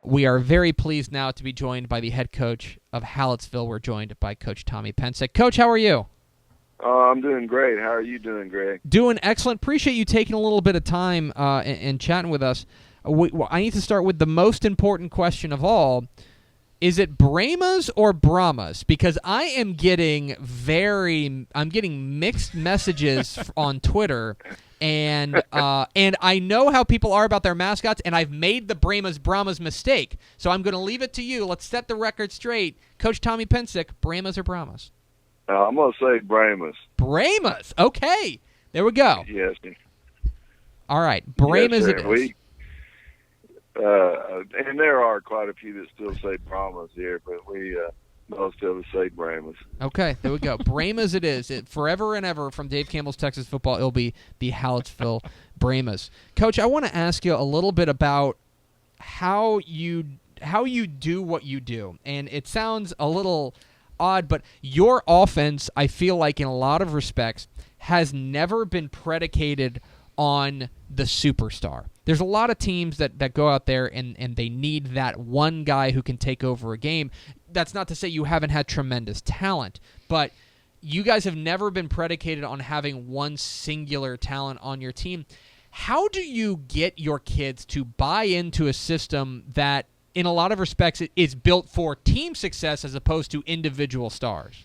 we are very pleased now to be joined by the head coach of Hallettsville. We're joined by Coach Tommy Psencik. Coach, how are you? I'm doing great. How are you doing, Greg? Doing excellent. Appreciate you taking a little bit of time and chatting with us. I need to start with the most important question of all. Is it Brahmas or Brahmas? Because I am getting mixed messages on Twitter, and I know how people are about their mascots, and I've made the Brahmas mistake. So I'm going to leave it to you. Let's set the record straight. Coach Tommy Psencik, Brahmas or Brahmas? I'm going to say Brahmas. Brahmas. Okay. There we go. Yes. All right. Brahmas yes, it is. And there are quite a few that still say Brahmas here, but most of us say Brahmas. Okay, there we go. Brahmas it is. Forever and ever from Dave Campbell's Texas Football, it'll be the Hallettsville Brahmas. Coach, I want to ask you a little bit about how you do what you do. And it sounds a little odd, but your offense, I feel like in a lot of respects, has never been predicated on the superstar. There's a lot of teams that go out there and they need that one guy who can take over a game. That's not to say you haven't had tremendous talent, but you guys have never been predicated on having one singular talent on your team. How do you get your kids to buy into a system that, in a lot of respects, is built for team success as opposed to individual stars?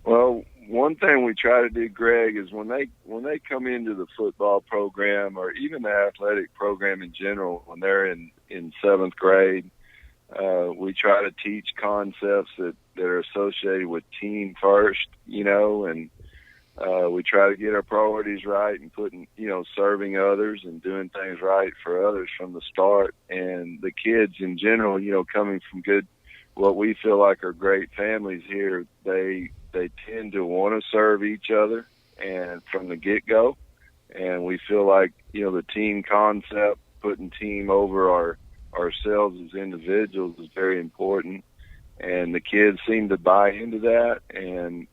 Well, one thing we try to do, Greg, is when they come into the football program or even the athletic program in general, when they're in seventh grade, we try to teach concepts that are associated with team first, and we try to get our priorities right and putting, serving others and doing things right for others from the start. And the kids in general, coming from what we feel like are great families here, they tend to want to serve each other and from the get-go. And we feel like, the team concept, putting team over ourselves as individuals is very important. And the kids seem to buy into that. And,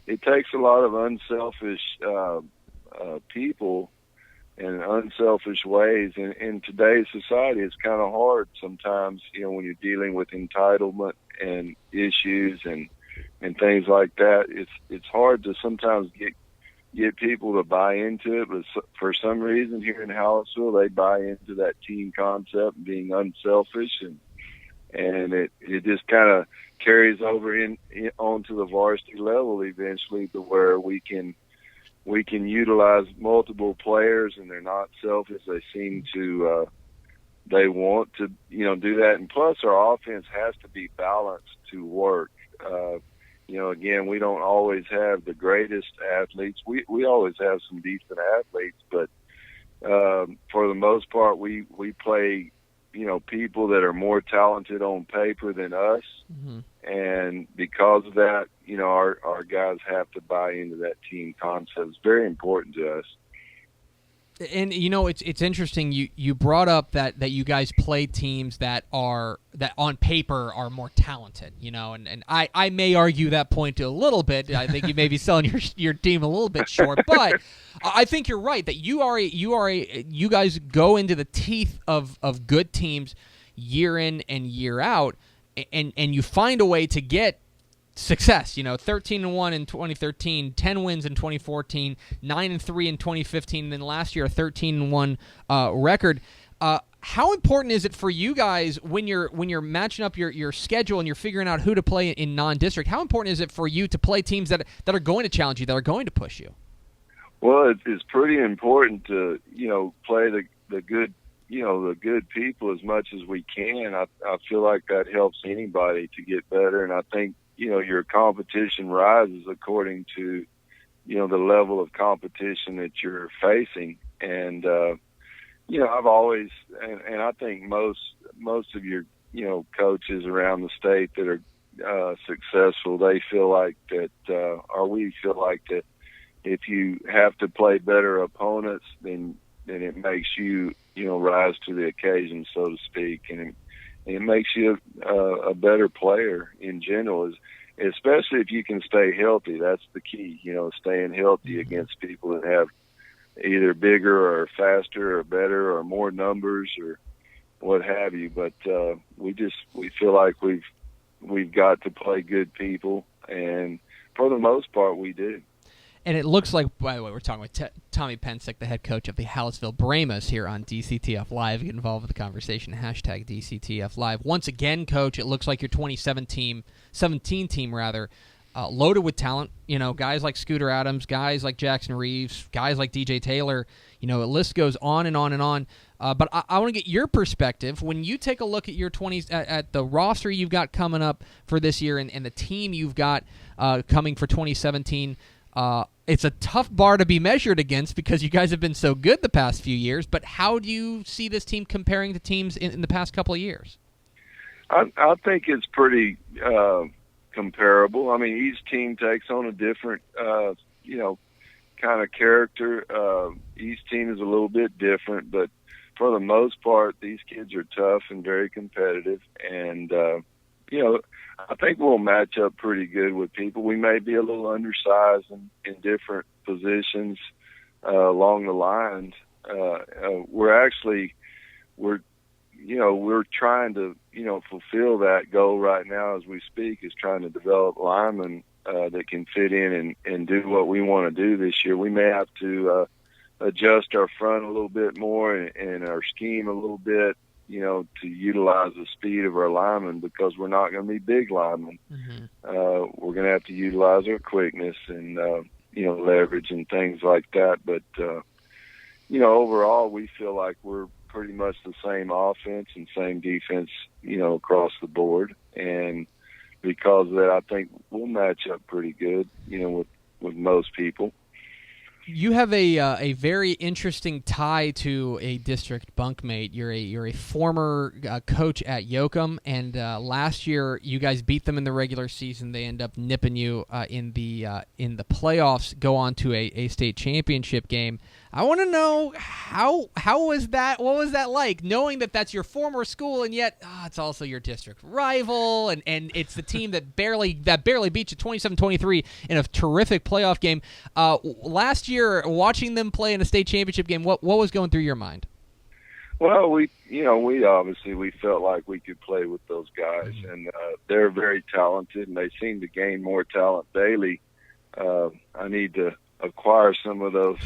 it takes a lot of unselfish people and unselfish ways. In today's society, it's kind of hard sometimes, when you're dealing with entitlement and issues and things like that. It's hard to sometimes get people to buy into it, but for some reason here in Hallettsville, they buy into that team concept and being unselfish, and it just kind of carries over onto the varsity level eventually, to where we can utilize multiple players and they're not selfish. They seem to they want to do that, and plus our offense has to be balanced to work. Again, we don't always have the greatest athletes. We always have some decent athletes, but for the most part, we play people that are more talented on paper than us. Mm-hmm. And because of that, our guys have to buy into that team concept. It's very important to us. And it's interesting. You brought up that you guys play teams that on paper are more talented. And I may argue that point a little bit. I think you may be selling your team a little bit short, but I think you're right that you guys go into the teeth of good teams year in and year out, and you find a way to get success. 13-1 in 2013, 10 wins in 2014, 9-3 in 2015, and then last year a 13-1 record. How important is it for you guys when you're matching up your schedule and you're figuring out who to play in non-district? How important is it for you to play teams that are going to challenge you, that are going to push you? Well, it's pretty important to play the good the good people as much as we can. I feel like that helps anybody to get better, and I think your competition rises according to, the level of competition that you're facing. And, I've always, and I think most of your, coaches around the state that are successful, they feel like that, or we feel like that if you have to play better opponents, then it makes you, rise to the occasion, so to speak. And it makes you a better player in general, especially if you can stay healthy. That's the key, staying healthy against people that have either bigger or faster or better or more numbers or what have you. But we feel like we've got to play good people, and for the most part, we do. And it looks like, by the way, we're talking with Tommy Psencik, the head coach of the Hallettsville Brahmas here on DCTF Live. Get involved with the conversation, hashtag DCTF Live. Once again, Coach, it looks like your 2017 team, loaded with talent. You know, guys like Scooter Adams, guys like Jackson Reeves, guys like DJ Taylor. You know, the list goes on and on and on. But I want to get your perspective. When you take a look at your 20s, at the roster you've got coming up for this year and the team you've got coming for 2017, it's a tough bar to be measured against because you guys have been so good the past few years, but how do you see this team comparing to teams in the past couple of years? I think it's pretty comparable. I mean, each team takes on a different, kind of character. Each team is a little bit different, but for the most part, these kids are tough and very competitive, and I think we'll match up pretty good with people. We may be a little undersized in different positions along the lines. We're trying to, fulfill that goal right now as we speak, is trying to develop linemen that can fit in and do what we want to do this year. We may have to adjust our front a little bit more and our scheme a little bit, to utilize the speed of our linemen, because we're not going to be big linemen. Mm-hmm. We're going to have to utilize our quickness and, leverage and things like that. But, overall, we feel like we're pretty much the same offense and same defense, across the board. And because of that, I think we'll match up pretty good, with most people. You have a very interesting tie to a district bunkmate. You're a former coach at Yocum, and last year you guys beat them in the regular season. They end up nipping you in the playoffs. Go on to a state championship game. I want to know how was that? What was that like, knowing that that's your former school and yet it's also your district rival, and it's the team that barely beat you 27-23 in a terrific playoff game. Last year, watching them play in a state championship game, what was going through your mind? Well, we obviously felt like we could play with those guys, and they're very talented, and they seem to gain more talent daily. I need to acquire some of those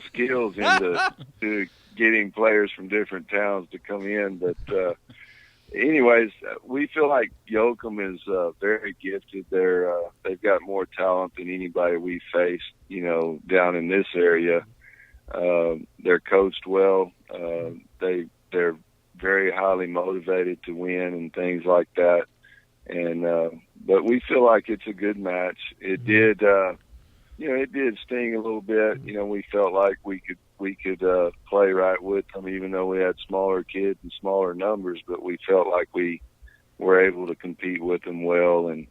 skills into getting players from different towns to come in. But anyways, we feel like Yocum is very gifted. They've got more talent than anybody we faced, down in this area. They're coached well. They're very highly motivated to win and things like that. And but we feel like it's a good match. It did. It did sting a little bit. We felt like we could play right with them, even though we had smaller kids and smaller numbers. But we felt like we were able to compete with them well, and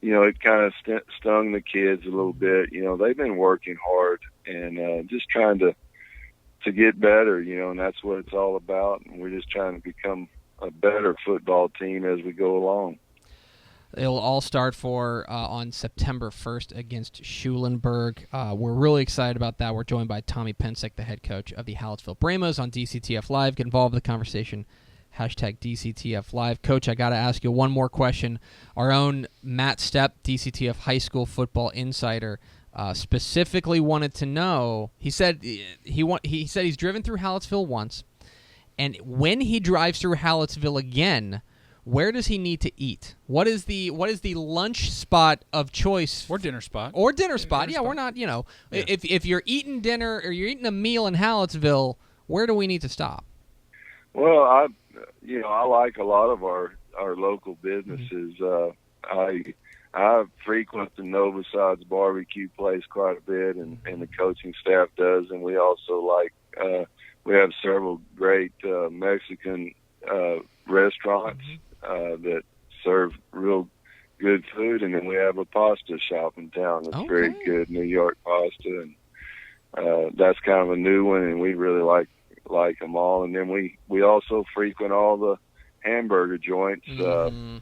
it kind of stung the kids a little bit. They've been working hard and just trying to get better. And that's what it's all about. And we're just trying to become a better football team as we go along. It'll all start on September 1st against Schulenburg. We're really excited about that. We're joined by Tommy Psencik, the head coach of the Hallettsville Brahmas on DCTF Live. Get involved with the conversation, hashtag DCTF Live. Coach, I got to ask you one more question. Our own Matt Stepp, DCTF High School Football Insider, specifically wanted to know, he said he's driven through Hallettsville once, and when he drives through Hallettsville again, where does he need to eat? What is the lunch spot of choice? Or dinner spot. Yeah, we're not, if you're eating dinner or you're eating a meal in Hallettsville, where do we need to stop? Well, I like a lot of our local businesses. I frequent the Novaside's barbecue place quite a bit, and the coaching staff does, and we also we have several great Mexican restaurants that serve real good food, and then we have a pasta shop in town that's very good, New York pasta, and that's kind of a new one, and we really like them all. And then we also frequent all the hamburger joints, the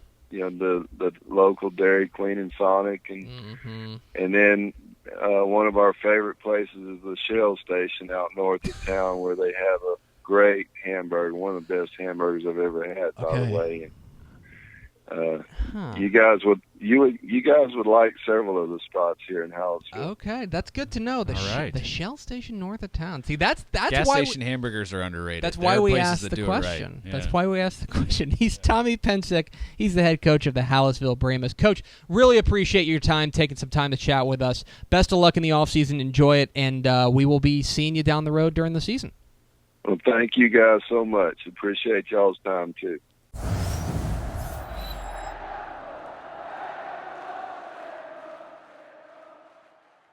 local Dairy Queen and Sonic, and then one of our favorite places is the Shell station out north of town, where they have great hamburger, one of the best hamburgers I've ever had, by the way. And, you guys would like several of the spots here in Hallettsville. Okay, that's good to know. The Shell station north of town. See, that's gas why station hamburgers are underrated. That's why we asked the question. Right. Yeah. That's why we asked the question. He's Tommy Psencik. He's the head coach of the Hallettsville Brahmas. Coach, really appreciate your time, taking some time to chat with us. Best of luck in the offseason. Enjoy it, and we will be seeing you down the road during the season. Well, thank you guys so much. Appreciate y'all's time, too.